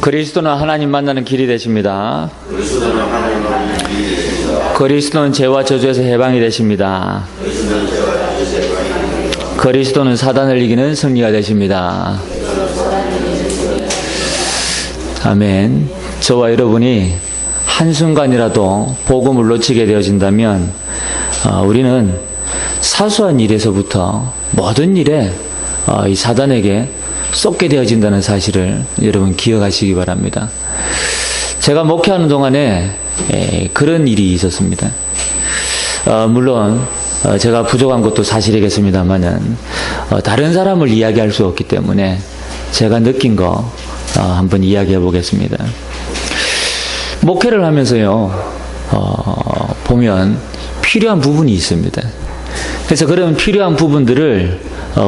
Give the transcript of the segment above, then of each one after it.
그리스도는 하나님 만나는 길이 되십니다. 그리스도는 죄와 저주에서 해방이 되십니다. 그리스도는 사단을 이기는 승리가 되십니다. 아멘. 저와 여러분이 한순간이라도 복음을 놓치게 되어진다면 우리는 사소한 일에서부터 모든 일에 이 사단에게 쏟게 되어진다는 사실을 여러분 기억하시기 바랍니다. 제가 목회하는 동안에 그런 일이 있었습니다. 물론 제가 부족한 것도 사실이겠습니다만은 다른 사람을 이야기할 수 없기 때문에 제가 느낀 거 한번 이야기해 보겠습니다. 목회를 하면서요 보면 필요한 부분이 있습니다. 그래서 그런 필요한 부분들을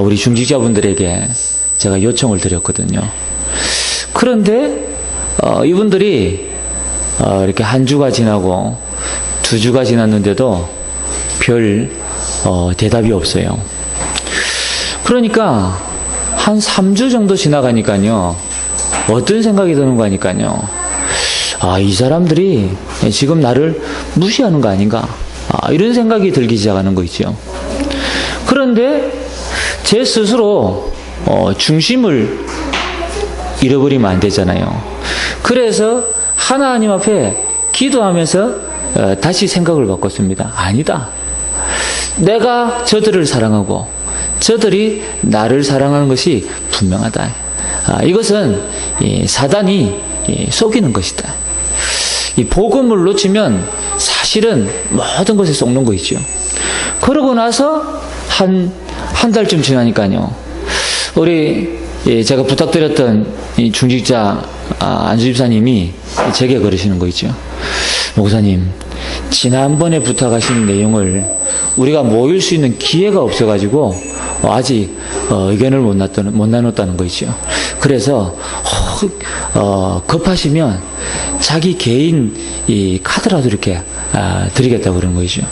우리 중직자분들에게 제가 요청을 드렸거든요. 그런데 이분들이 이렇게 한 주가 지나고 두 주가 지났는데도 별 대답이 없어요. 그러니까 한 3주 정도 지나가니까요 어떤 생각이 드는 거 하니까요, 이 사람들이 지금 나를 무시하는 거 아닌가, 이런 생각이 들기 시작하는 거 있죠. 그런데 제 스스로 중심을 잃어버리면 안 되잖아요. 그래서 하나님 앞에 기도하면서 다시 생각을 바꿨습니다. 아니다. 내가 저들을 사랑하고 저들이 나를 사랑하는 것이 분명하다. 이것은 사단이 속이는 것이다. 이 복음을 놓치면 사실은 모든 것에 속는 거 있죠. 그러고 나서 한 달쯤 지나니까요, 우리 제가 부탁드렸던 이 중직자 안수 집사님이 제게 그러시는 거 있죠. 목사님, 지난번에 부탁하신 내용을 우리가 모일 수 있는 기회가 없어가지고 아직 의견을 못 나눴다는 거 있죠. 그래서 급하시면 자기 개인 이 카드라도 이렇게 드리겠다고 그런 거죠.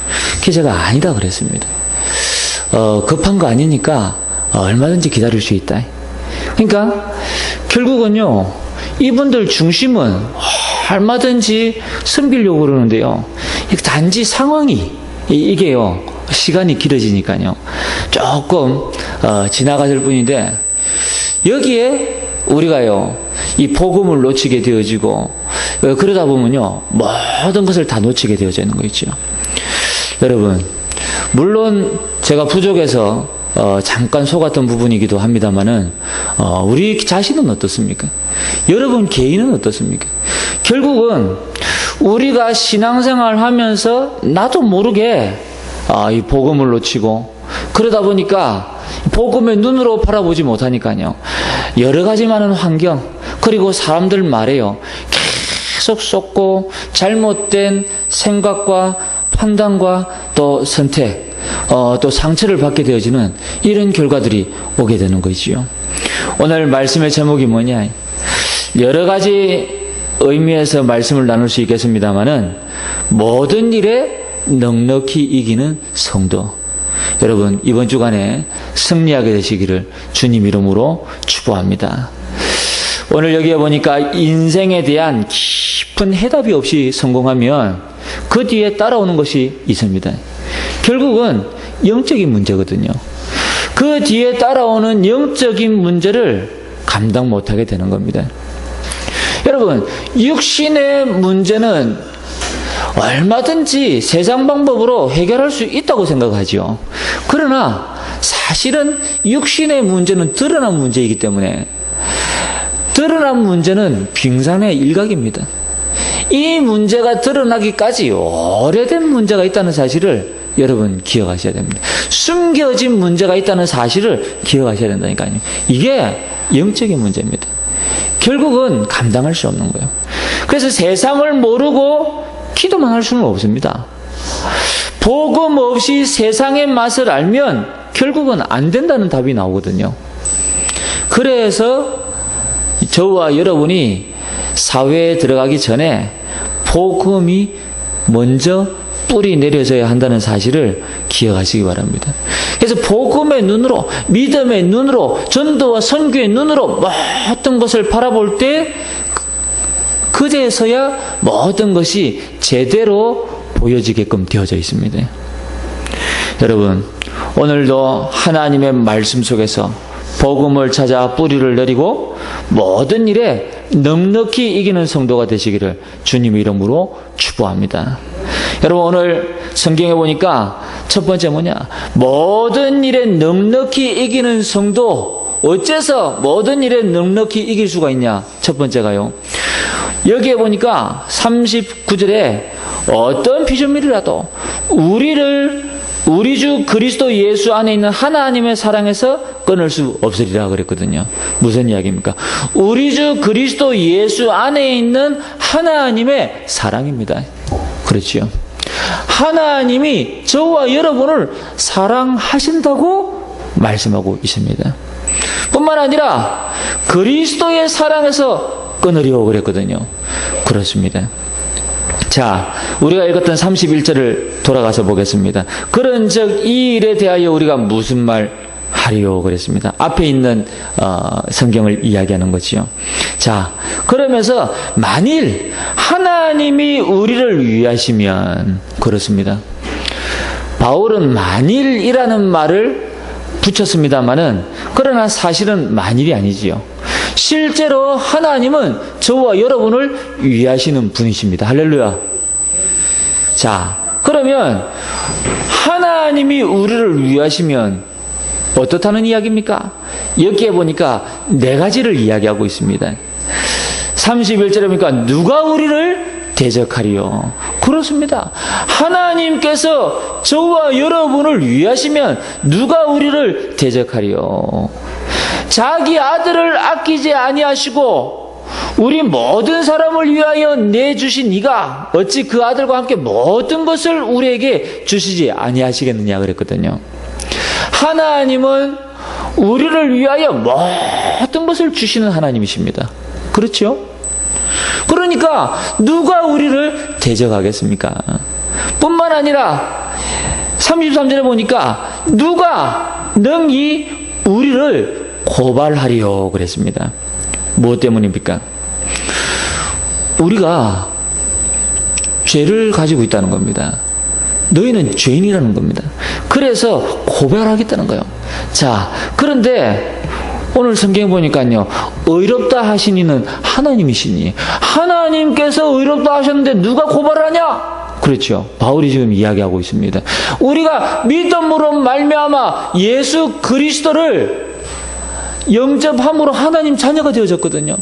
그래서 제가 아니다 그랬습니다. 급한 거 아니니까 얼마든지 기다릴 수 있다. 그러니까 결국은요, 이분들 중심은 얼마든지 섬기려고 그러는데요, 단지 상황이 이게요 시간이 길어지니까요 조금 지나가실 뿐인데, 여기에 우리가요 이 복음을 놓치게 되어지고 그러다 보면요 모든 것을 다 놓치게 되어지는 거 있죠. 여러분, 물론 제가 부족해서 잠깐 속았던 부분이기도 합니다만은 우리 자신은 어떻습니까? 여러분 개인은 어떻습니까? 결국은 우리가 신앙생활 하면서 나도 모르게 이 복음을 놓치고, 그러다 보니까 복음의 눈으로 바라보지 못하니까요 여러 가지 많은 환경 그리고 사람들 말에요 계속 쏟고 잘못된 생각과 판단과 또 선택, 또 상처를 받게 되어지는 이런 결과들이 오게 되는 것이죠. 오늘 말씀의 제목이 뭐냐, 여러 가지 의미에서 말씀을 나눌 수 있겠습니다만은 모든 일에 넉넉히 이기는 성도. 여러분, 이번 주간에 승리하게 되시기를 주님 이름으로 축복합니다. 오늘 여기에 보니까 인생에 대한 깊은 해답이 없이 성공하면 그 뒤에 따라오는 것이 있습니다. 결국은 영적인 문제거든요. 그 뒤에 따라오는 영적인 문제를 감당 못하게 되는 겁니다. 여러분, 육신의 문제는 얼마든지 세상 방법으로 해결할 수 있다고 생각하죠. 그러나 사실은 육신의 문제는 드러난 문제이기 때문에, 드러난 문제는 빙산의 일각입니다. 이 문제가 드러나기까지 오래된 문제가 있다는 사실을 여러분 기억하셔야 됩니다. 숨겨진 문제가 있다는 사실을 기억하셔야 된다니까요. 이게 영적인 문제입니다. 결국은 감당할 수 없는 거예요. 그래서 세상을 모르고 기도만 할 수는 없습니다. 복음 없이 세상의 맛을 알면 결국은 안 된다는 답이 나오거든요. 그래서 저와 여러분이 사회에 들어가기 전에 복음이 먼저 뿌리 내려져야 한다는 사실을 기억하시기 바랍니다. 그래서 복음의 눈으로, 믿음의 눈으로, 전도와 선교의 눈으로 모든 것을 바라볼 때 그제서야 모든 것이 제대로 보여지게끔 되어져 있습니다. 여러분, 오늘도 하나님의 말씀 속에서 복음을 찾아 뿌리를 내리고 모든 일에 넉넉히 이기는 성도가 되시기를 주님의 이름으로 축복합니다. 여러분, 오늘 성경에 보니까 첫 번째 뭐냐? 모든 일에 넉넉히 이기는 성도. 어째서 모든 일에 넉넉히 이길 수가 있냐? 첫 번째가요, 여기에 보니까 39절에 어떤 피조물이라도 우리 주 그리스도 예수 안에 있는 하나님의 사랑에서 끊을 수 없으리라 그랬거든요. 무슨 이야기입니까? 우리 주 그리스도 예수 안에 있는 하나님의 사랑입니다. 그렇지요. 하나님이 저와 여러분을 사랑하신다고 말씀하고 있습니다. 뿐만 아니라 그리스도의 사랑에서 끊으리오 그랬거든요. 그렇습니다. 자, 우리가 읽었던 31절을 돌아가서 보겠습니다. 그런즉 이 일에 대하여 우리가 무슨 말 하리요 그랬습니다. 앞에 있는 성경을 이야기하는 거지요. 자, 그러면서 만일 하나님이 우리를 위하시면, 그렇습니다. 바울은 만일이라는 말을 붙였습니다마는, 그러나 사실은 만일이 아니지요. 실제로 하나님은 저와 여러분을 위하시는 분이십니다. 할렐루야. 자, 그러면 하나님이 우리를 위하시면 어떻다는 이야기입니까? 여기에 보니까 네 가지를 이야기하고 있습니다. 31절에 보니까 누가 우리를 대적하리요? 그렇습니다. 하나님께서 저와 여러분을 위하시면 누가 우리를 대적하리요? 자기 아들을 아끼지 아니하시고 우리 모든 사람을 위하여 내주신 이가 어찌 그 아들과 함께 모든 것을 우리에게 주시지 아니하시겠느냐 그랬거든요. 하나님은 우리를 위하여 모든 것을 주시는 하나님이십니다. 그렇죠? 그러니까 누가 우리를 대적하겠습니까? 뿐만 아니라 33절에 보니까 누가 능히 우리를 고발하리요 그랬습니다. 무엇 때문입니까? 우리가 죄를 가지고 있다는 겁니다. 너희는 죄인이라는 겁니다. 그래서 고발하겠다는 거예요. 자, 그런데 오늘 성경에 보니까요, 의롭다 하신 이는 하나님이시니 하나님께서 의롭다 하셨는데 누가 고발을 하냐? 그렇죠. 바울이 지금 이야기하고 있습니다. 우리가 믿음으로 말미암아 예수 그리스도를 영접함으로 하나님 자녀가 되어졌거든요.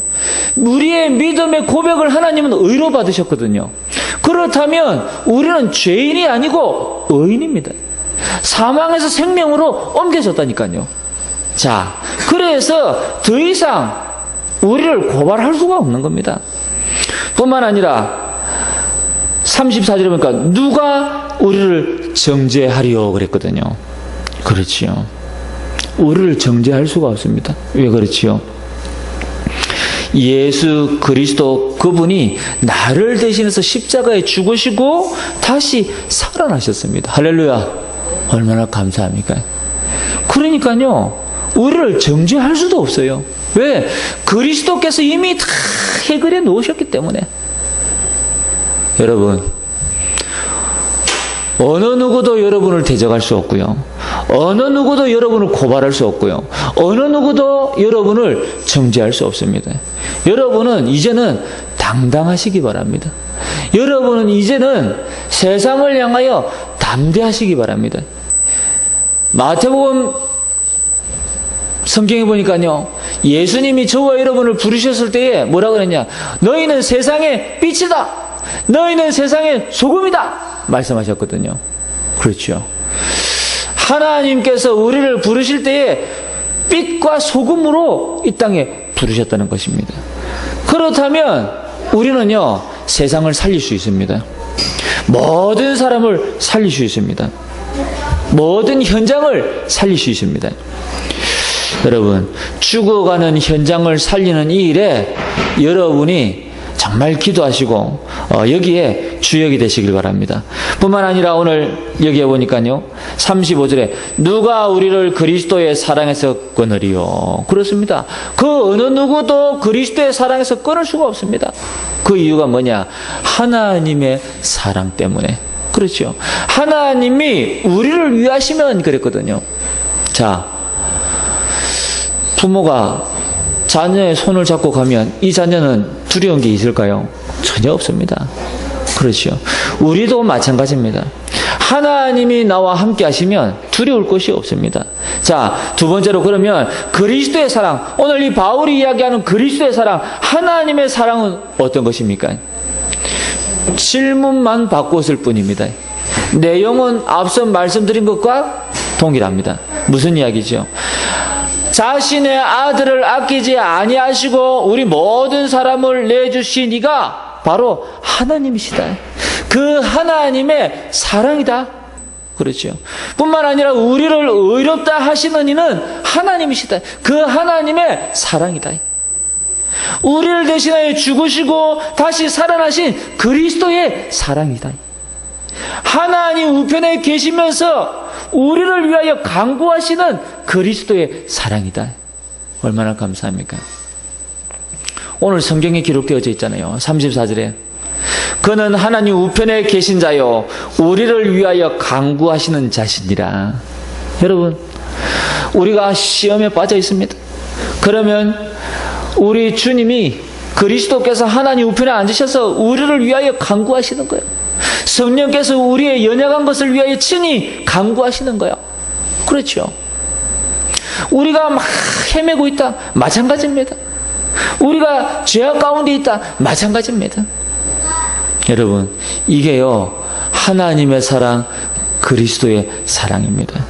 우리의 믿음의 고백을 하나님은 의로 받으셨거든요. 그렇다면 우리는 죄인이 아니고 의인입니다. 사망에서 생명으로 옮겨졌다니까요. 자, 그래서 더 이상 우리를 고발할 수가 없는 겁니다. 뿐만 아니라 34절에 보니까 누가 우리를 정죄하리요 그랬거든요. 그렇지요. 우리를 정죄할 수가 없습니다. 왜 그렇지요? 예수 그리스도 그분이 나를 대신해서 십자가에 죽으시고 다시 살아나셨습니다. 할렐루야. 얼마나 감사합니까? 그러니까요, 우리를 정죄할 수도 없어요. 왜? 그리스도께서 이미 다 해결해 놓으셨기 때문에. 여러분, 어느 누구도 여러분을 대적할 수 없고요. 어느 누구도 여러분을 고발할 수 없고요. 어느 누구도 여러분을 정죄할 수 없습니다. 여러분은 이제는 당당하시기 바랍니다. 여러분은 이제는 세상을 향하여 담대하시기 바랍니다. 마태복음 성경에 보니까요, 예수님이 저와 여러분을 부르셨을 때에 뭐라고 그랬냐? 너희는 세상의 빛이다. 너희는 세상의 소금이다. 말씀하셨거든요. 그렇죠. 하나님께서 우리를 부르실 때에 빛과 소금으로 이 땅에 부르셨다는 것입니다. 그렇다면 우리는요, 세상을 살릴 수 있습니다. 모든 사람을 살릴 수 있습니다. 모든 현장을 살릴 수 있습니다. 여러분, 죽어가는 현장을 살리는 이 일에 여러분이 정말 기도하시고 여기에 주역이 되시길 바랍니다. 뿐만 아니라 오늘 여기에 보니까요, 35절에 누가 우리를 그리스도의 사랑에서 끊으리요? 그렇습니다. 그 어느 누구도 그리스도의 사랑에서 끊을 수가 없습니다. 그 이유가 뭐냐? 하나님의 사랑 때문에. 그렇죠. 하나님이 우리를 위하시면 그랬거든요. 자, 부모가 자녀의 손을 잡고 가면 이 자녀는 두려운 게 있을까요? 전혀 없습니다. 그렇죠. 우리도 마찬가지입니다. 하나님이 나와 함께 하시면 두려울 것이 없습니다. 자, 두 번째로 그러면 그리스도의 사랑, 오늘 이 바울이 이야기하는 그리스도의 사랑, 하나님의 사랑은 어떤 것입니까? 질문만 바꿨을 뿐입니다. 내용은 앞서 말씀드린 것과 동일합니다. 무슨 이야기죠? 자신의 아들을 아끼지 아니하시고 우리 모든 사람을 내주신 이가 바로 하나님이시다. 그 하나님의 사랑이다. 그렇죠. 뿐만 아니라 우리를 의롭다 하시는 이는 하나님이시다. 그 하나님의 사랑이다. 우리를 대신하여 죽으시고 다시 살아나신 그리스도의 사랑이다. 하나님 우편에 계시면서 우리를 위하여 간구하시는 그리스도의 사랑이다. 얼마나 감사합니까? 오늘 성경에 기록되어져 있잖아요. 34절에 그는 하나님 우편에 계신 자요 우리를 위하여 간구하시는 자시니라. 여러분, 우리가 시험에 빠져 있습니다. 그러면 우리 주님이 그리스도께서 하나님 우편에 앉으셔서 우리를 위하여 간구하시는 거예요. 성령께서 우리의 연약한 것을 위하여 친히 간구하시는 거예요. 그렇죠. 우리가 막 헤매고 있다. 마찬가지입니다. 우리가 죄악 가운데 있다. 마찬가지입니다. 여러분, 이게요, 하나님의 사랑, 그리스도의 사랑입니다.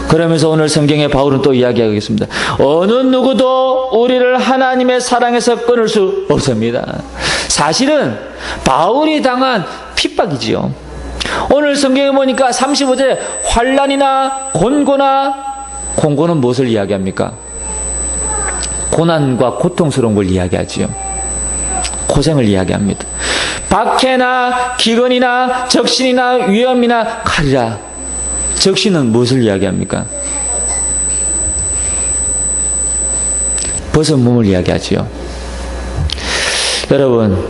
그러면서 오늘 성경에 바울은 또 이야기하겠습니다. 어느 누구도 우리를 하나님의 사랑에서 끊을 수 없습니다. 사실은 바울이 당한 핍박이지요. 오늘 성경에 보니까 35절에 환난이나 공고는 무엇을 이야기합니까? 고난과 고통스러운 걸 이야기하지요. 고생을 이야기합니다. 박해나 기근이나 적신이나 위험이나 칼이라. 적신은 무엇을 이야기합니까? 벗은 몸을 이야기하지요. 여러분,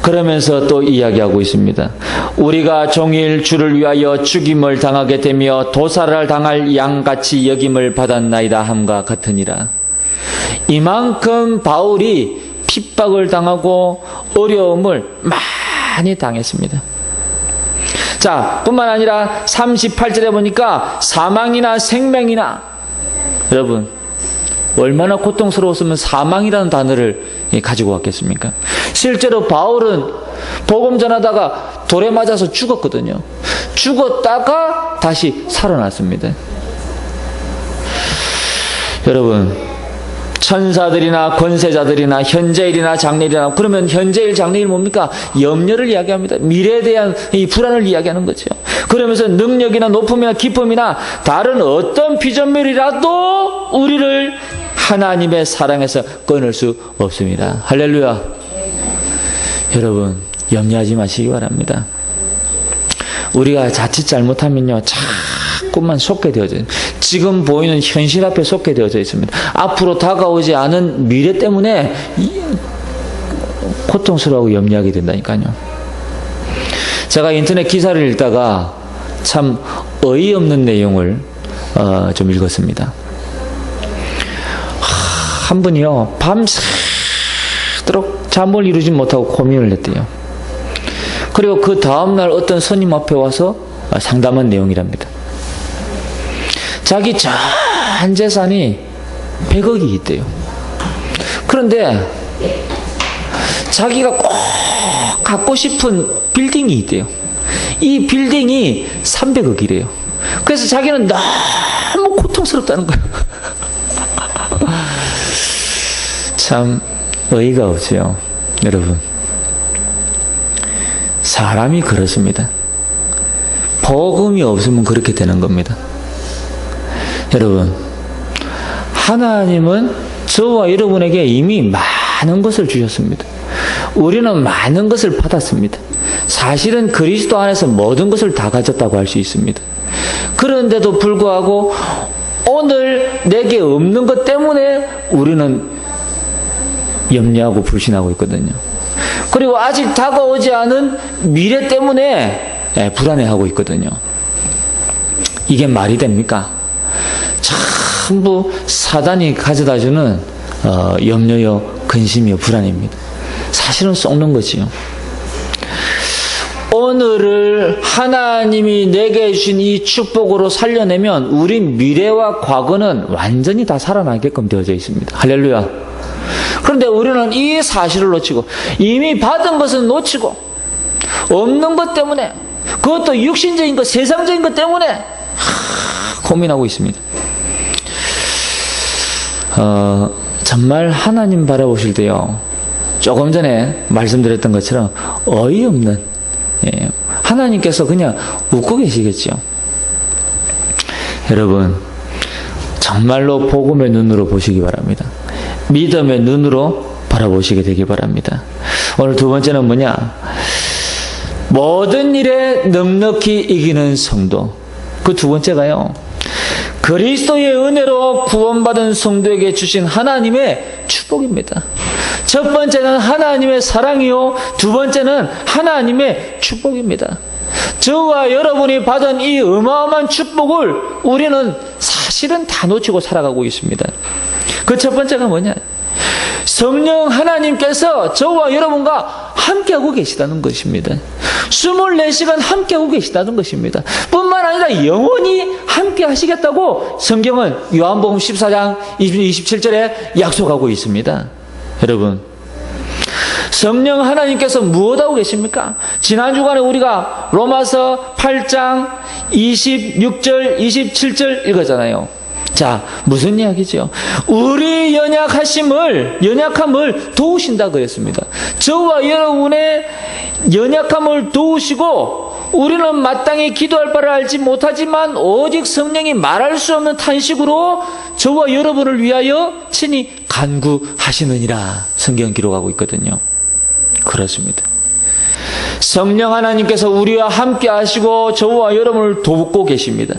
그러면서 또 이야기하고 있습니다. 우리가 종일 주를 위하여 죽임을 당하게 되며 도살을 당할 양같이 여김을 받았나이다 함과 같으니라. 이만큼 바울이 핍박을 당하고 어려움을 많이 당했습니다. 자, 뿐만 아니라 38절에 보니까 사망이나 생명이나, 여러분, 얼마나 고통스러웠으면 사망이라는 단어를 가지고 왔겠습니까? 실제로 바울은 복음 전하다가 돌에 맞아서 죽었거든요. 죽었다가 다시 살아났습니다. 여러분, 천사들이나 권세자들이나 현재일이나 장래일이나, 그러면 현재일 장래일 뭡니까? 염려를 이야기합니다. 미래에 대한 이 불안을 이야기하는 거죠. 그러면서 능력이나 높음이나 기쁨이나 다른 어떤 피조물이라도 우리를 하나님의 사랑에서 끊을 수 없습니다. 할렐루야. 여러분, 염려하지 마시기 바랍니다. 우리가 자칫 잘못하면요, 자꾸만 속게 되어져요. 지금 보이는 현실 앞에 속게 되어져 있습니다. 앞으로 다가오지 않은 미래 때문에 고통스러워하고 염려하게 된다니까요. 제가 인터넷 기사를 읽다가 참 어이없는 내용을 좀 읽었습니다. 한 분이요, 밤새도록 잠을 이루지 못하고 고민을 했대요. 그리고 그 다음날 어떤 스님 앞에 와서 상담한 내용이랍니다. 자기 전 재산이 100억이 있대요. 그런데 자기가 꼭 갖고 싶은 빌딩이 있대요. 이 빌딩이 300억이래요. 그래서 자기는 너무 고통스럽다는 거예요. 참 어이가 없죠, 여러분. 사람이 그렇습니다. 복음이 없으면 그렇게 되는 겁니다. 여러분, 하나님은 저와 여러분에게 이미 많은 것을 주셨습니다. 우리는 많은 것을 받았습니다. 사실은 그리스도 안에서 모든 것을 다 가졌다고 할 수 있습니다. 그런데도 불구하고 오늘 내게 없는 것 때문에 우리는 염려하고 불신하고 있거든요. 그리고 아직 다가오지 않은 미래 때문에 불안해하고 있거든요. 이게 말이 됩니까? 전부 사단이 가져다주는 염려요, 근심이요, 불안입니다. 사실은 썩는 거지요. 오늘을 하나님이 내게 주신 이 축복으로 살려내면 우리 미래와 과거는 완전히 다 살아나게끔 되어져 있습니다. 할렐루야. 그런데 우리는 이 사실을 놓치고 이미 받은 것은 놓치고 없는 것 때문에, 그것도 육신적인 것, 세상적인 것 때문에 고민하고 있습니다. 정말 하나님 바라보실 때요, 조금 전에 말씀드렸던 것처럼 어이없는, 하나님께서 그냥 웃고 계시겠죠. 여러분, 정말로 복음의 눈으로 보시기 바랍니다. 믿음의 눈으로 바라보시게 되기 바랍니다. 오늘 두 번째는 뭐냐? 모든 일에 넉넉히 이기는 성도. 그 두 번째가요, 그리스도의 은혜로 구원받은 성도에게 주신 하나님의 축복입니다. 첫 번째는 하나님의 사랑이요, 두 번째는 하나님의 축복입니다. 저와 여러분이 받은 이 어마어마한 축복을 우리는 사실은 다 놓치고 살아가고 있습니다. 그 첫 번째가 뭐냐? 성령 하나님께서 저와 여러분과 함께하고 계시다는 것입니다. 24시간 함께하고 계시다는 것입니다. 뿐만 아니라 영원히 함께 하시겠다고 성경은 요한복음 14장 27절에 약속하고 있습니다. 여러분, 성령 하나님께서 무엇하고 계십니까? 지난 주간에 우리가 로마서 8장 26절 27절 읽었잖아요. 자, 무슨 이야기죠? 우리 연약함을 도우신다 그랬습니다. 저와 여러분의 연약함을 도우시고, 우리는 마땅히 기도할 바를 알지 못하지만 오직 성령이 말할 수 없는 탄식으로 저와 여러분을 위하여 친히 간구하시느니라 성경 기록하고 있거든요. 그렇습니다. 성령 하나님께서 우리와 함께 하시고 저와 여러분을 돕고 계십니다.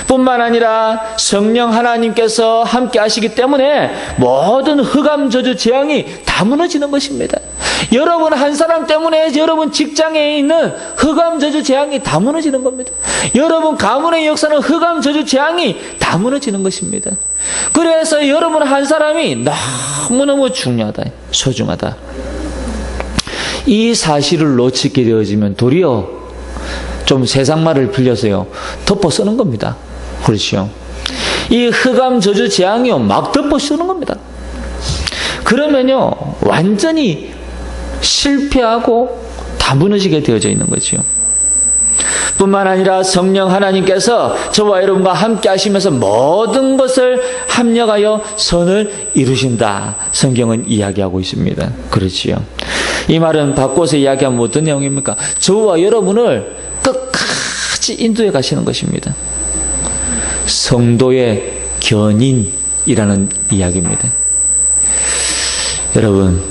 뿐만 아니라 성령 하나님께서 함께 하시기 때문에 모든 흑암 저주 재앙이 다 무너지는 것입니다. 여러분 한 사람 때문에 여러분 직장에 있는 흑암 저주 재앙이 다 무너지는 겁니다. 여러분 가문의 역사는 흑암 저주 재앙이 다 무너지는 것입니다. 그래서 여러분 한 사람이 너무너무 중요하다, 소중하다. 이 사실을 놓치게 되어지면 도리어 좀 세상 말을 빌려서요, 덮어 쓰는 겁니다. 그렇죠? 이 흑암 저주 재앙이요, 막 덮어 쓰는 겁니다. 그러면요, 완전히 실패하고 다 무너지게 되어져 있는 거죠. 뿐만 아니라 성령 하나님께서 저와 여러분과 함께 하시면서 모든 것을 합력하여 선을 이루신다, 성경은 이야기하고 있습니다. 그렇지요? 이 말은 바꿔서 이야기하면 어떤 내용입니까? 저와 여러분을 끝까지 인도해 가시는 것입니다. 성도의 견인이라는 이야기입니다. 여러분,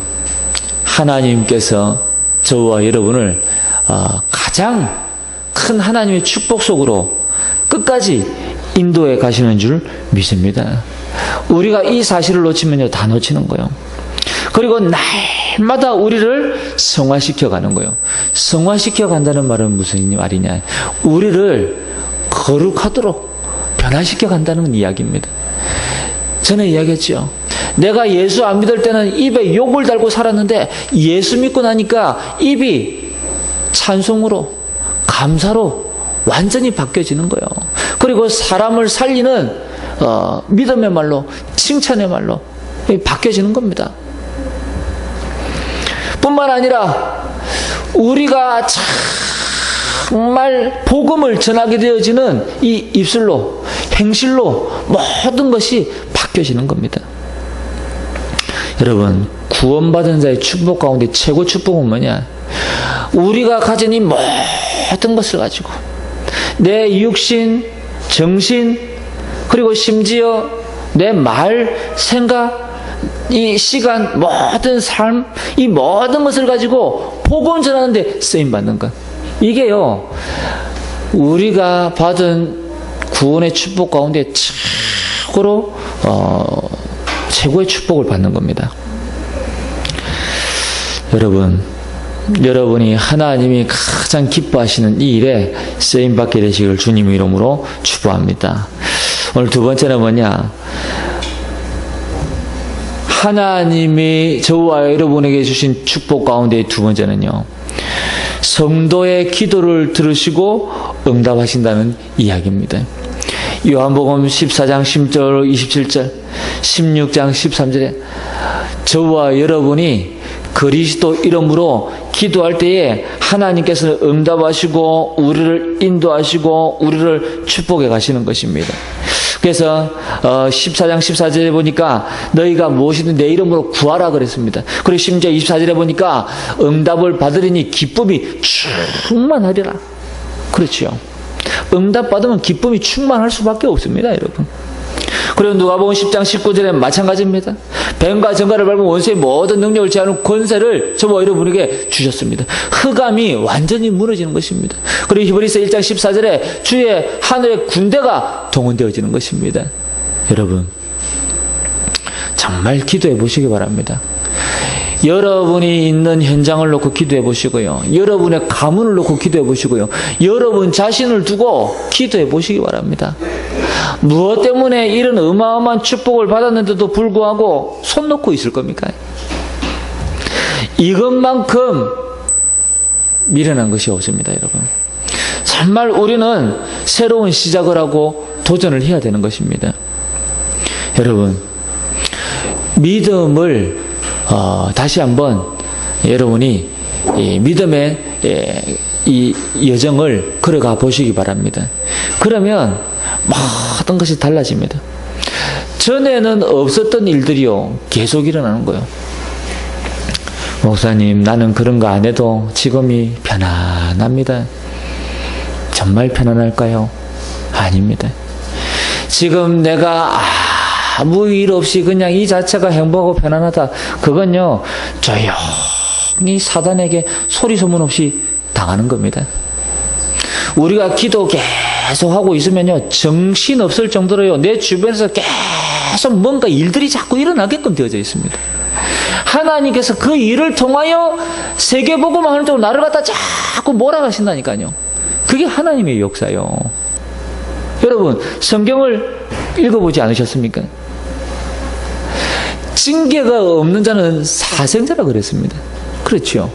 하나님께서 저와 여러분을 가장 큰 하나님의 축복 속으로 끝까지 인도해 가시는 줄 믿습니다. 우리가 이 사실을 놓치면요, 다 놓치는 거예요. 그리고 날마다 우리를 성화시켜 가는 거예요. 성화시켜 간다는 말은 무슨 말이냐? 우리를 거룩하도록 변화시켜 간다는 이야기입니다. 전에 이야기했죠. 내가 예수 안 믿을 때는 입에 욕을 달고 살았는데 예수 믿고 나니까 입이 찬송으로, 감사로 완전히 바뀌어지는 거예요. 그리고 사람을 살리는 믿음의 말로, 칭찬의 말로 바뀌어지는 겁니다. 뿐만 아니라 우리가 정말 복음을 전하게 되어지는 이 입술로, 행실로 모든 것이 바뀌어지는 겁니다. 여러분, 구원받은 자의 축복 가운데 최고 축복은 뭐냐? 우리가 가진 이 모든 것을 가지고 내 육신, 정신, 그리고 심지어 내 말, 생각, 이 시간, 모든 삶, 이 모든 것을 가지고 복음 전하는데 쓰임 받는 것. 이게요, 우리가 받은 구원의 축복 가운데 최고의 축복을 받는 겁니다. 여러분이 하나님이 가장 기뻐하시는 이 일에 쓰임받게 되시길 주님 이름으로 축복합니다. 오늘 두 번째는 뭐냐? 하나님이 저와 여러분에게 주신 축복 가운데 두 번째는요, 성도의 기도를 들으시고 응답하신다는 이야기입니다. 요한복음 14장 10절 27절 16장 13절에 저와 여러분이 그리스도 이름으로 기도할 때에 하나님께서는 응답하시고 우리를 인도하시고 우리를 축복해 가시는 것입니다. 그래서 14장 14절에 보니까 너희가 무엇이든 내 이름으로 구하라 그랬습니다. 그리고 심지어 24절에 보니까 응답을 받으리니 기쁨이 충만하리라. 그렇지요. 응답 받으면 기쁨이 충만할 수밖에 없습니다, 여러분. 그리고 누가복음 10장 19절에 마찬가지입니다. 뱀과 정갈을 밟은 원수의 모든 능력을 제하는 권세를 저와 여러분에게 주셨습니다. 흑암이 완전히 무너지는 것입니다. 그리고 히브리서 1장 14절에 주의 하늘의 군대가 동원되어지는 것입니다. 여러분, 정말 기도해 보시기 바랍니다. 여러분이 있는 현장을 놓고 기도해 보시고요, 여러분의 가문을 놓고 기도해 보시고요, 여러분 자신을 두고 기도해 보시기 바랍니다. 무엇 때문에 이런 어마어마한 축복을 받았는데도 불구하고 손 놓고 있을 겁니까? 이것만큼 미련한 것이 없습니다, 여러분. 정말 우리는 새로운 시작을 하고 도전을 해야 되는 것입니다. 여러분, 믿음을 다시 한번 여러분이 이 믿음의 이 여정을 걸어가 보시기 바랍니다. 그러면 모든 것이 달라집니다. 전에는 없었던 일들이요, 계속 일어나는 거예요. 목사님, 나는 그런 거 안 해도 지금이 편안합니다. 정말 편안할까요? 아닙니다. 지금 내가 아무 일 없이 그냥 이 자체가 행복하고 편안하다. 그건요, 조용히 사단에게 소리 소문 없이 당하는 겁니다. 우리가 기도 계속 하고 있으면요, 정신 없을 정도로요, 내 주변에서 계속 뭔가 일들이 자꾸 일어나게끔 되어져 있습니다. 하나님께서 그 일을 통하여 세계복음을 하는 쪽으로 나를 갖다 자꾸 몰아가신다니까요. 그게 하나님의 역사요. 여러분, 성경을 읽어보지 않으셨습니까? 징계가 없는 자는 사생자라 그랬습니다. 그렇죠.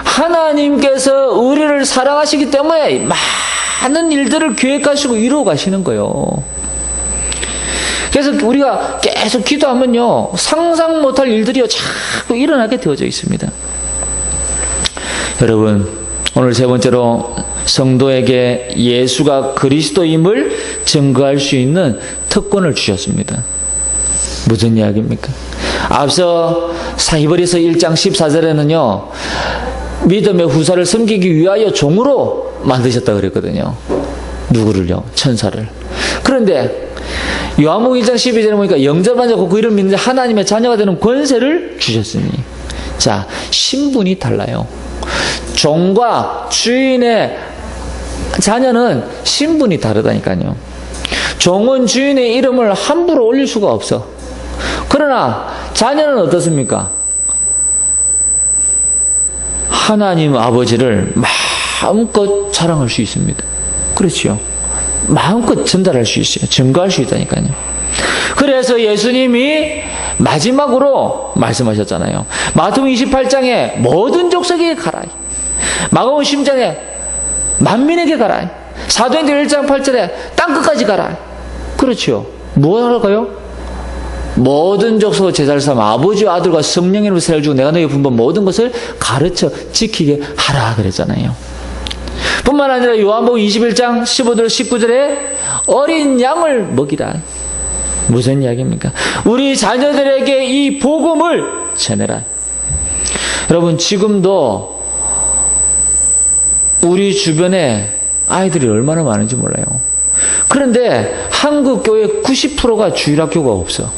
하나님께서 우리를 사랑하시기 때문에 많은 일들을 계획하시고 이루어 가시는 거예요. 그래서 우리가 계속 기도하면요, 상상 못할 일들이요, 자꾸 일어나게 되어져 있습니다. 여러분, 오늘 세 번째로 성도에게 예수가 그리스도임을 증거할 수 있는 특권을 주셨습니다. 무슨 이야기입니까? 앞서 히브리서 1장 14절에는요, 믿음의 후사를 섬기기 위하여 종으로 만드셨다 그랬거든요. 누구를요? 천사를. 그런데 요한복음 1장 12절에 보니까 영접한 자고 그 이름 믿는 하나님의 자녀가 되는 권세를 주셨으니, 자, 신분이 달라요. 종과 주인의 자녀는 신분이 다르다니까요. 종은 주인의 이름을 함부로 올릴 수가 없어. 그러나 자녀는 어떻습니까? 하나님 아버지를 마음껏 자랑할 수 있습니다. 그렇지요. 마음껏 전달할 수 있어요. 증거할 수 있다니까요. 그래서 예수님이 마지막으로 말씀하셨잖아요. 마태복음 28장에 모든 족속에게 가라. 마가복음 10장에 만민에게 가라. 사도행전 1장 8절에 땅끝까지 가라. 그렇죠. 뭐 할까요? 모든 족속을 제자를 삼아 아버지와 아들과 성령의 이름으로 세를 주고 내가 너희에게 분부한 모든 것을 가르쳐 지키게 하라 그랬잖아요. 뿐만 아니라 요한복음 21장 15절 19절에 어린 양을 먹이라. 무슨 이야기입니까? 우리 자녀들에게 이 복음을 전해라. 여러분, 지금도 우리 주변에 아이들이 얼마나 많은지 몰라요. 그런데 한국 교회 90%가 주일학교가 없어.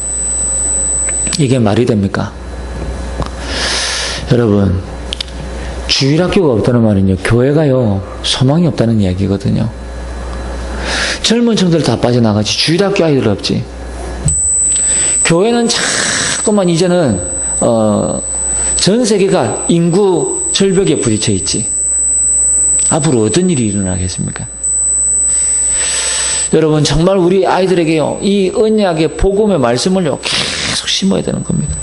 이게 말이 됩니까? 여러분, 주일학교가 없다는 말은요, 교회가요, 소망이 없다는 이야기거든요. 젊은 층들 다 빠져나가지, 주일학교 아이들 없지. 교회는 자꾸만 이제는, 전 세계가 인구 절벽에 부딪혀 있지. 앞으로 어떤 일이 일어나겠습니까? 여러분, 정말 우리 아이들에게요, 이 언약의 복음의 말씀을요, 계속 심어야 되는 겁니다.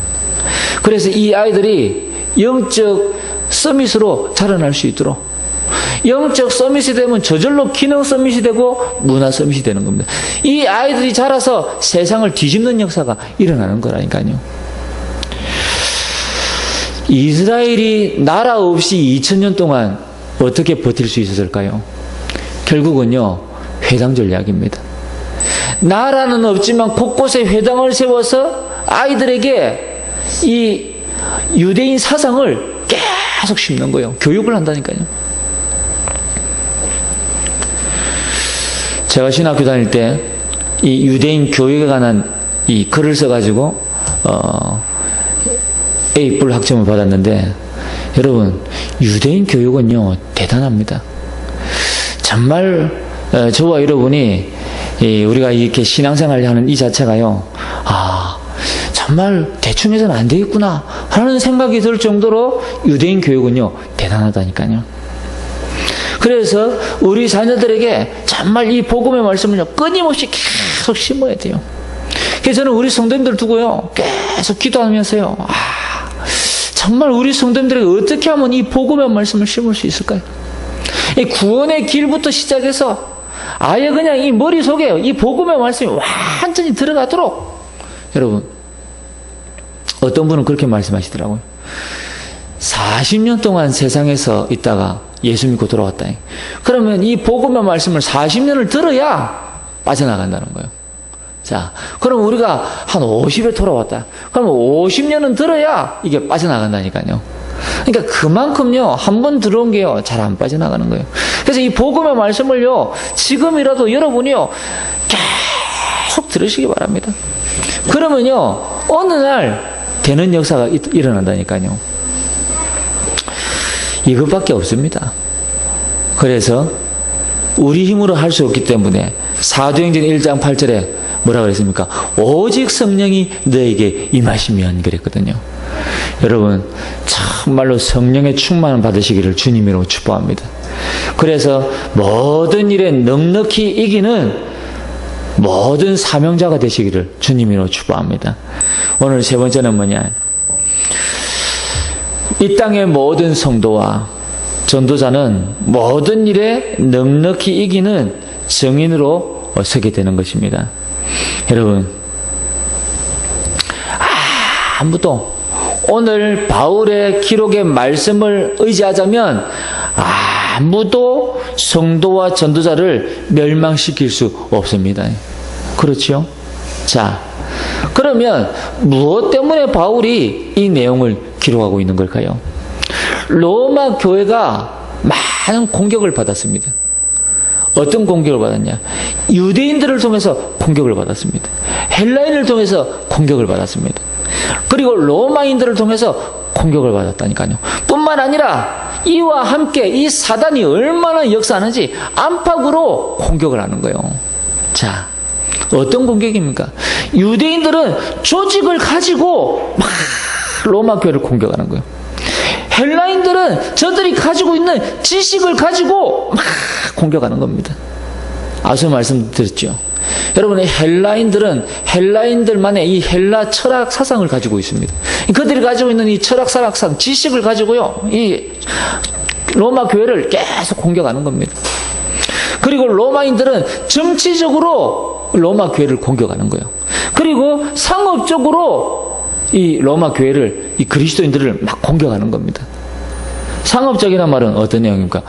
그래서 이 아이들이 영적 서밋으로 자라날 수 있도록, 영적 서밋이 되면 저절로 기능 서밋이 되고 문화 서밋이 되는 겁니다. 이 아이들이 자라서 세상을 뒤집는 역사가 일어나는 거라니까요. 이스라엘이 나라 없이 2000년 동안 어떻게 버틸 수 있었을까요? 결국은요, 회당 전략입니다. 나라는 없지만 곳곳에 회당을 세워서 아이들에게 이 유대인 사상을 계속 심는 거예요. 교육을 한다니까요. 제가 신학교 다닐 때 이 유대인 교육에 관한 이 글을 써가지고 A+ 학점을 받았는데, 여러분, 유대인 교육은요, 대단합니다. 정말 저와 여러분이 우리가 이렇게 신앙생활을 하는 이 자체가요, 정말 대충 해서는 안 되겠구나 하는 생각이 들 정도로 유대인 교육은요, 대단하다니까요. 그래서 우리 자녀들에게 정말 이 복음의 말씀을요, 끊임없이 계속 심어야 돼요. 그래서 저는 우리 성도님들 두고요, 계속 기도하면서요, 정말 우리 성도님들에게 어떻게 하면 이 복음의 말씀을 심을 수 있을까요? 이 구원의 길부터 시작해서 아예 그냥 이 머릿속에 이 복음의 말씀이 완전히 들어가도록, 여러분, 어떤 분은 그렇게 말씀하시더라고요. 40년 동안 세상에서 있다가 예수 믿고 돌아왔다. 그러면 이 복음의 말씀을 40년을 들어야 빠져나간다는 거예요. 자, 그럼 우리가 한 50에 돌아왔다. 그러면 50년은 들어야 이게 빠져나간다니까요. 그러니까 그만큼요, 한 번 들어온 게요, 잘 안 빠져나가는 거예요. 그래서 이 복음의 말씀을요, 지금이라도 여러분이요, 계속 들으시기 바랍니다. 그러면요, 어느 날 되는 역사가 일어난다니까요. 이것밖에 없습니다. 그래서 우리 힘으로 할 수 없기 때문에 사도행전 1장 8절에 뭐라 그랬습니까? 오직 성령이 너에게 임하시면 그랬거든요. 여러분, 정말로 성령의 충만을 받으시기를 주님으로 축복합니다. 그래서 모든 일에 넉넉히 이기는 모든 사명자가 되시기를 주님으로 축복합니다. 오늘 세 번째는 뭐냐? 이 땅의 모든 성도와 전도자는 모든 일에 넉넉히 이기는 증인으로 서게 되는 것입니다. 여러분, 아무도 오늘 바울의 기록의 말씀을 의지하자면 아무도 성도와 전도자를 멸망시킬 수 없습니다. 그렇죠? 자, 그러면 무엇 때문에 바울이 이 내용을 기록하고 있는 걸까요? 로마 교회가 많은 공격을 받았습니다. 어떤 공격을 받았냐? 유대인들을 통해서 공격을 받았습니다. 헬라인을 통해서 공격을 받았습니다. 그리고 로마인들을 통해서 공격을 받았다니까요. 뿐만 아니라 이와 함께 이 사단이 얼마나 역사하는지 안팎으로 공격을 하는 거예요. 자, 어떤 공격입니까? 유대인들은 조직을 가지고 막 로마 교회를 공격하는 거예요. 헬라인들은 저들이 가지고 있는 지식을 가지고 막 공격하는 겁니다. 앞서 말씀드렸죠. 여러분, 헬라인들은 헬라인들만의 이 헬라 철학 사상을 가지고 있습니다. 그들이 가지고 있는 이 철학 사상, 지식을 가지고요, 이 로마 교회를 계속 공격하는 겁니다. 그리고 로마인들은 정치적으로 로마 교회를 공격하는 거예요. 그리고 상업적으로 이 로마 교회를, 이 그리스도인들을 막 공격하는 겁니다. 상업적이란 말은 어떤 내용입니까?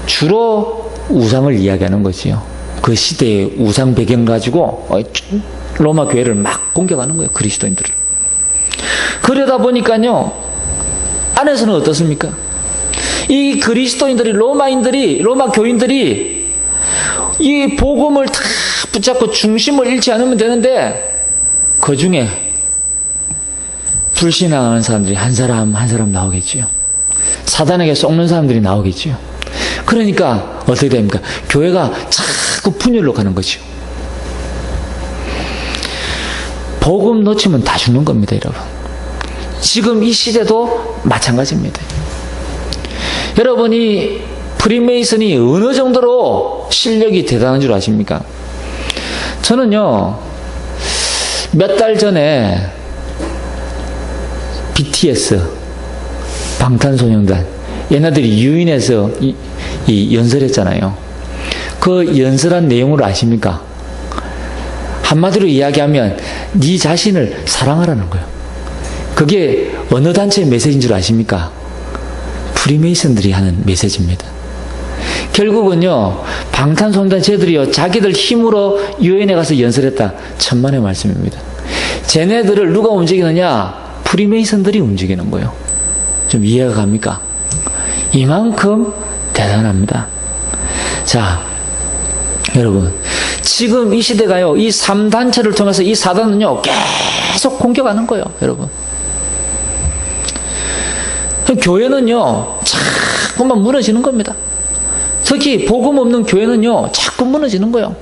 주로 우상을 이야기하는 거지요. 그 시대의 우상 배경 가지고 로마 교회를 막 공격하는 거예요. 그리스도인들을. 그러다 보니까요, 안에서는 어떻습니까? 이 그리스도인들이, 로마 교인들이 이 복음을 다 붙잡고 중심을 잃지 않으면 되는데, 그 중에 불신앙하는 사람들이 한 사람 한 사람 나오겠지요. 사단에게 속는 사람들이 나오겠죠. 그러니까 어떻게 됩니까? 교회가 자꾸 분열로 가는 거죠. 복음 놓치면 다 죽는 겁니다, 여러분. 지금 이 시대도 마찬가지입니다. 여러분이 프리메이슨이 어느 정도로 실력이 대단한 줄 아십니까? 저는요, 몇 달 전에 BTS, 방탄소년단, 얘네들이 유인해서 이 연설했잖아요. 그 연설한 내용을 아십니까? 한마디로 이야기하면 네 자신을 사랑하라는 거예요. 그게 어느 단체의 메시지인 줄 아십니까? 프리메이슨들이 하는 메시지입니다. 결국은요, 방탄소년단 쟤들이요, 자기들 힘으로 유엔에 가서 연설했다. 천만의 말씀입니다. 쟤네들을 누가 움직이느냐? 프리메이슨들이 움직이는 거예요. 좀 이해가 갑니까? 이만큼 대단합니다. 자, 여러분, 지금 이 시대가요, 이 3단체를 통해서 이 사단은요, 계속 공격하는 거예요, 여러분. 교회는요, 자꾸만 무너지는 겁니다. 특히 복음 없는 교회는요, 자꾸 무너지는 거예요.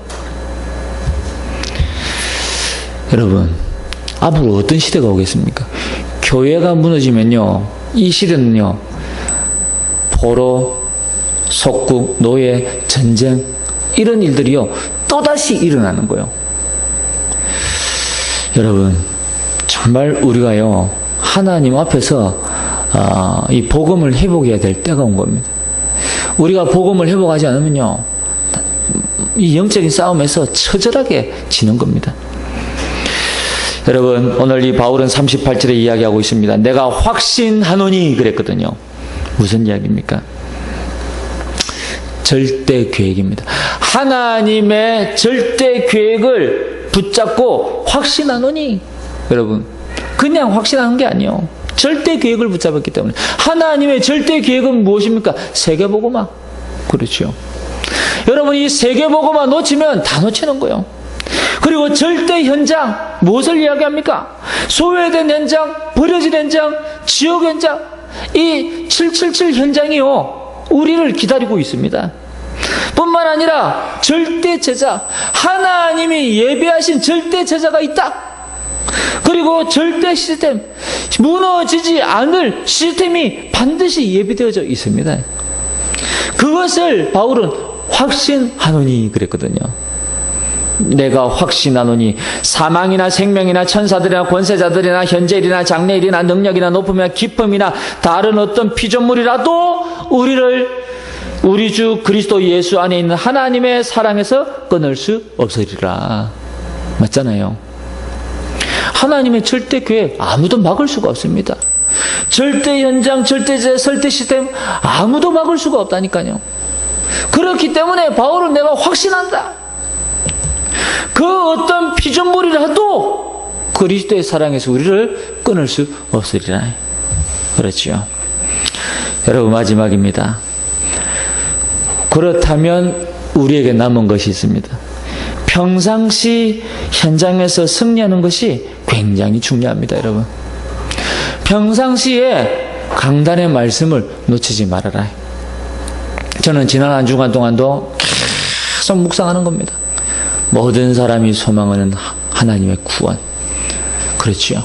여러분, 앞으로 어떤 시대가 오겠습니까? 교회가 무너지면요, 이 시대는요, 포로, 속국, 노예, 전쟁, 이런 일들이요, 또다시 일어나는 거예요. 여러분, 정말 우리가요, 하나님 앞에서 이 복음을 회복해야 될 때가 온 겁니다. 우리가 복음을 회복하지 않으면요, 이 영적인 싸움에서 처절하게 지는 겁니다. 여러분, 오늘 이 바울은 38절에 이야기하고 있습니다. 내가 확신하노니 그랬거든요. 무슨 이야기입니까? 절대 계획입니다. 하나님의 절대 계획을 붙잡고 확신하노니, 여러분, 그냥 확신하는 게 아니에요. 절대 계획을 붙잡았기 때문에. 하나님의 절대 계획은 무엇입니까? 세계복음화. 그렇죠. 여러분, 이 세계복음화 놓치면 다 놓치는 거예요. 그리고 절대 현장, 무엇을 이야기합니까? 소외된 현장, 버려진 현장, 지옥 현장, 이 777 현장이요, 우리를 기다리고 있습니다. 뿐만 아니라 절대 제자, 하나님이 예배하신 절대 제자가 있다. 그리고 절대 시스템, 무너지지 않을 시스템이 반드시 예비되어져 있습니다. 그것을 바울은 확신하노니 그랬거든요. 내가 확신하노니 사망이나 생명이나 천사들이나 권세자들이나 현재일이나 장래일이나 능력이나 높음이나 기쁨이나 다른 어떤 피조물이라도 우리를 우리 주 그리스도 예수 안에 있는 하나님의 사랑에서 끊을 수 없으리라. 맞잖아요. 하나님의 절대 계획 아무도 막을 수가 없습니다. 절대 현장, 절대 설대 시스템 아무도 막을 수가 없다니까요. 그렇기 때문에 바울은 내가 확신한다. 그 어떤 피조물이라도 그리스도의 사랑에서 우리를 끊을 수 없으리라. 그렇죠. 여러분, 마지막입니다. 그렇다면 우리에게 남은 것이 있습니다. 평상시 현장에서 승리하는 것이 굉장히 중요합니다, 여러분. 평상시에 강단의 말씀을 놓치지 말아라. 저는 지난 한 주간 동안도 계속 묵상하는 겁니다. 모든 사람이 소망하는 하나님의 구원. 그렇죠.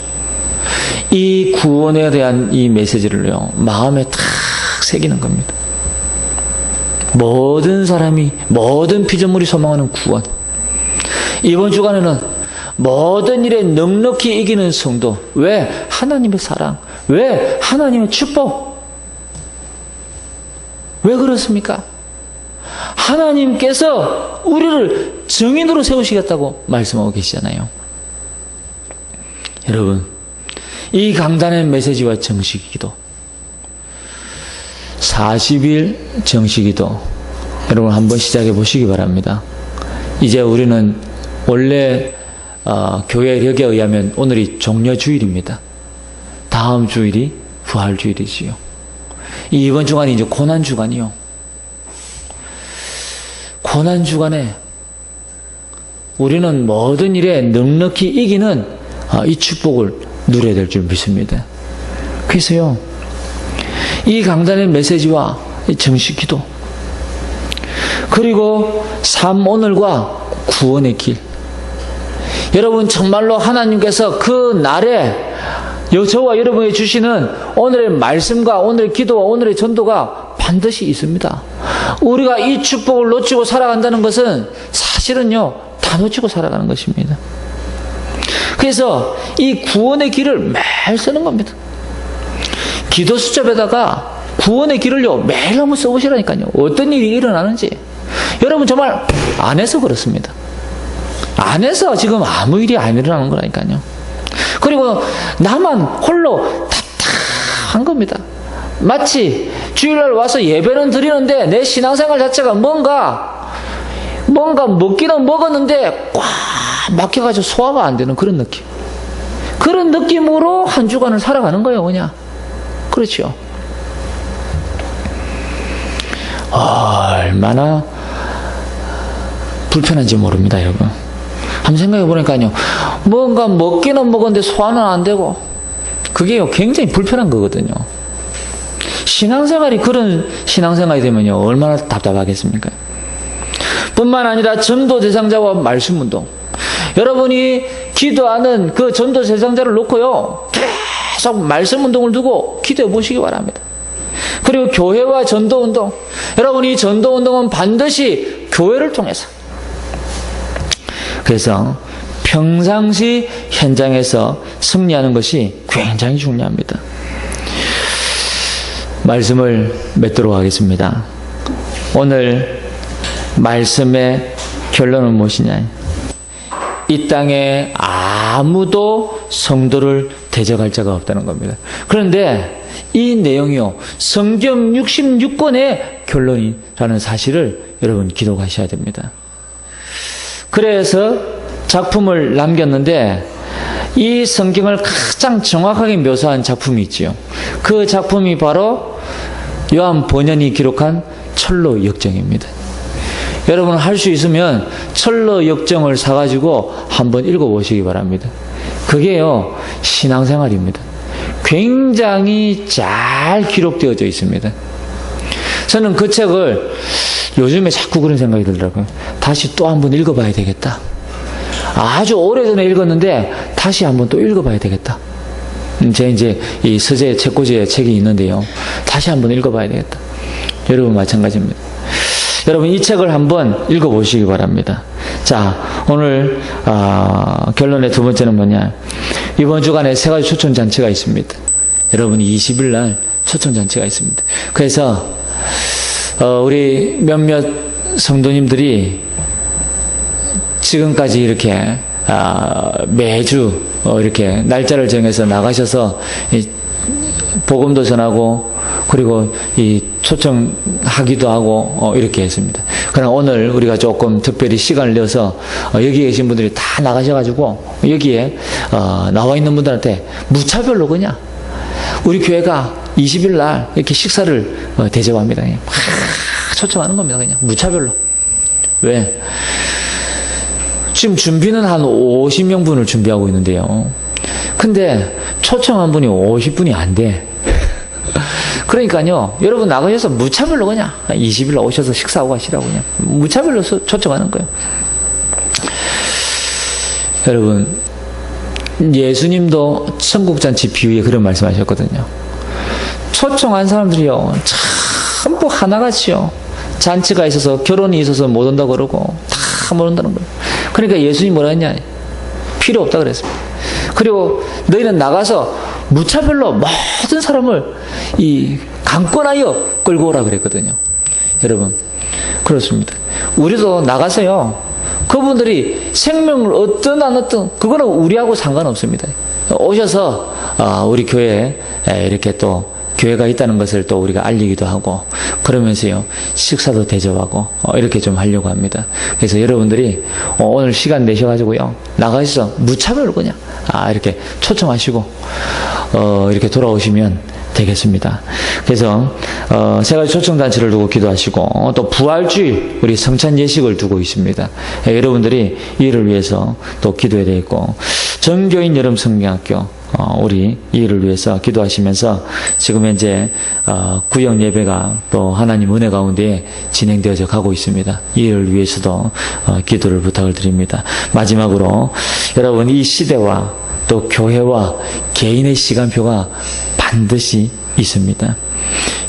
이 구원에 대한 이 메시지를요, 마음에 탁 새기는 겁니다. 모든 사람이, 모든 피조물이 소망하는 구원. 이번 주간에는 모든 일에 넉넉히 이기는 성도. 왜? 하나님의 사랑. 왜? 하나님의 축복. 왜 그렇습니까? 하나님께서 우리를 증인으로 세우시겠다고 말씀하고 계시잖아요. 여러분, 이 강단의 메시지와 정식기도, 40일 정식기도, 여러분 한번 시작해 보시기 바랍니다. 이제 우리는 원래 교회력에 의하면 오늘이 종려주일입니다. 다음 주일이 부활주일이지요. 이번 주간이 이제 고난주간이요. 고난주간에 우리는 모든 일에 넉넉히 이기는 이 축복을 누려야 될 줄 믿습니다. 그래서요, 이 강단의 메시지와 이 정식 기도, 그리고 삶 오늘과 구원의 길. 여러분 정말로 하나님께서 그 날에 저와 여러분이 주시는 오늘의 말씀과 오늘의 기도와 오늘의 전도가 반드시 있습니다. 우리가 이 축복을 놓치고 살아간다는 것은 사실은요, 다 놓치고 살아가는 것입니다. 그래서 이 구원의 길을 매일 쓰는 겁니다. 기도 수첩에다가 구원의 길을요, 매일 한번 써보시라니까요. 어떤 일이 일어나는지. 여러분 정말 안 해서 그렇습니다. 안 해서 지금 아무 일이 안 일어나는 거라니까요. 그리고 나만 홀로 답답한 겁니다. 마치 주일날 와서 예배는 드리는데 내 신앙생활 자체가 뭔가 먹기는 먹었는데 꽉 막혀가지고 소화가 안 되는 그런 느낌. 그런 느낌으로 한 주간을 살아가는 거예요, 그냥. 그렇죠. 얼마나 불편한지 모릅니다, 여러분. 한번 생각해 보니까요, 뭔가 먹기는 먹었는데 소화는 안 되고, 그게요, 굉장히 불편한 거거든요. 신앙생활이 그런 신앙생활이 되면요, 얼마나 답답하겠습니까? 뿐만 아니라 전도 대상자와 말씀 운동. 여러분이 기도하는 그 전도 대상자를 놓고요, 계속 말씀 운동을 두고 기도해 보시기 바랍니다. 그리고 교회와 전도 운동. 여러분이 전도 운동은 반드시 교회를 통해서. 그래서 평상시 현장에서 승리하는 것이 굉장히 중요합니다. 말씀을 맺도록 하겠습니다. 오늘 말씀의 결론은 무엇이냐? 이 땅에 아무도 성도를 대적할 자가 없다는 겁니다. 그런데 이 내용이요, 성경 66권의 결론이라는 사실을 여러분 기록하셔야 됩니다. 그래서 작품을 남겼는데, 이 성경을 가장 정확하게 묘사한 작품이 있지요. 그 작품이 바로 요한 번연이 기록한 철로 역정입니다. 여러분 할 수 있으면 철로 역정을 사가지고 한번 읽어보시기 바랍니다. 그게요, 신앙생활입니다. 굉장히 잘 기록되어져 있습니다. 저는 그 책을 요즘에 자꾸 그런 생각이 들더라고요. 다시 또 한번 읽어봐야 되겠다. 아주 오래전에 읽었는데 다시 한번 또 읽어봐야 되겠다. 제 이제 이 서재 책꽂이에 책이 있는데요, 다시 한번 읽어봐야 되겠다. 여러분 마찬가지입니다. 여러분 이 책을 한번 읽어보시기 바랍니다. 자, 오늘 결론의 두 번째는 뭐냐? 이번 주간에 세 가지 초청잔치가 있습니다. 여러분 20일 날 초청잔치가 있습니다. 그래서 우리 몇몇 성도님들이 지금까지 이렇게 매주 이렇게 날짜를 정해서 나가셔서 복음도 전하고, 그리고 이 초청하기도 하고 이렇게 했습니다. 그러나 오늘 우리가 조금 특별히 시간을 내서 여기 계신 분들이 다 나가셔가지고 여기에 나와 있는 분들한테 무차별로 그냥 우리 교회가 20일 날 이렇게 식사를 대접합니다. 초청하는 겁니다. 그냥 무차별로. 왜? 지금 준비는 한 50명분을 준비하고 있는데요. 근데 초청한 분이 50분이 안 돼. 그러니까요, 여러분 나가셔서 무차별로 그냥 20일 오셔서 식사하고 가시라고 그냥 무차별로 초청하는 거예요. 여러분, 예수님도 천국잔치 비유에 그런 말씀하셨거든요. 초청한 사람들이요, 전부 하나같이요, 잔치가 있어서 결혼이 있어서 못 온다고 그러고 다 못 온다는 거예요. 그러니까 예수님이 뭐라 했냐? 필요 없다 그랬습니다. 그리고 너희는 나가서 무차별로 모든 사람을 강권하여 끌고 오라 그랬거든요. 여러분, 그렇습니다. 우리도 나가서요, 그분들이 생명을 얻든 안 얻든 그거는 우리하고 상관없습니다. 오셔서 우리 교회에 이렇게 또 교회가 있다는 것을 또 우리가 알리기도 하고, 그러면서요 식사도 대접하고 이렇게 좀 하려고 합니다. 그래서 여러분들이 오늘 시간 내셔가지고요 나가셔서 무차별로 그냥 이렇게 초청하시고 이렇게 돌아오시면 되겠습니다. 그래서 세 가지 초청잔치를 두고 기도하시고, 또 부활주일 우리 성찬 예식을 두고 있습니다. 여러분들이 이를 위해서 또 기도해야 되겠고, 전교인 여름 성경학교 우리 이 일을 위해서 기도하시면서 지금 현재 구역 예배가 또 하나님 은혜 가운데 진행되어져 가고 있습니다. 이 일을 위해서도 기도를 부탁을 드립니다. 마지막으로 여러분, 이 시대와 또 교회와 개인의 시간표가 반드시 있습니다.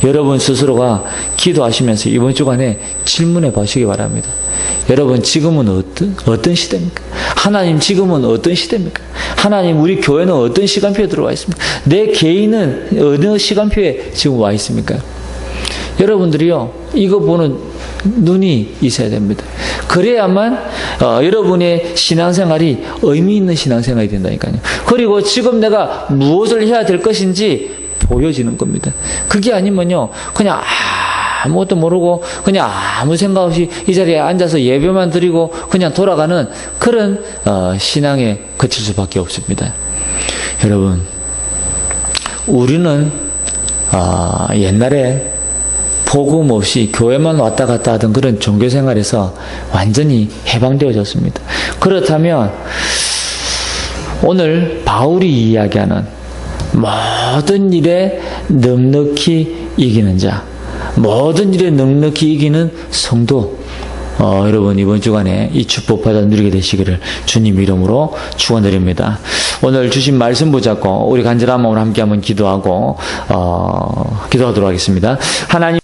여러분 스스로가 기도하시면서 이번 주간에 질문해 보시기 바랍니다. 여러분, 지금은 어떤 시대입니까? 하나님, 지금은 어떤 시대입니까? 하나님, 우리 교회는 어떤 시간표에 들어와 있습니까? 내 개인은 어느 시간표에 지금 와 있습니까? 여러분들이요, 이거 보는 눈이 있어야 됩니다. 그래야만 여러분의 신앙생활이 의미 있는 신앙생활이 된다니까요. 그리고 지금 내가 무엇을 해야 될 것인지 보여지는 겁니다. 그게 아니면요, 그냥 아무것도 모르고 그냥 아무 생각 없이 이 자리에 앉아서 예배만 드리고 그냥 돌아가는 그런 신앙에 그칠 수밖에 없습니다. 여러분, 우리는 옛날에 복음 없이 교회만 왔다 갔다 하던 그런 종교생활에서 완전히 해방되어졌습니다. 그렇다면 오늘 바울이 이야기하는 모든 일에 넉넉히 이기는 자, 모든 일에 넉넉히 이기는 성도, 여러분 이번 주간에 이 축복받아 누리게 되시기를 주님 이름으로 축원드립니다. 오늘 주신 말씀 붙잡고 우리 간절한 마음으로 함께 한번 기도하고 기도하도록 하겠습니다. 하나님,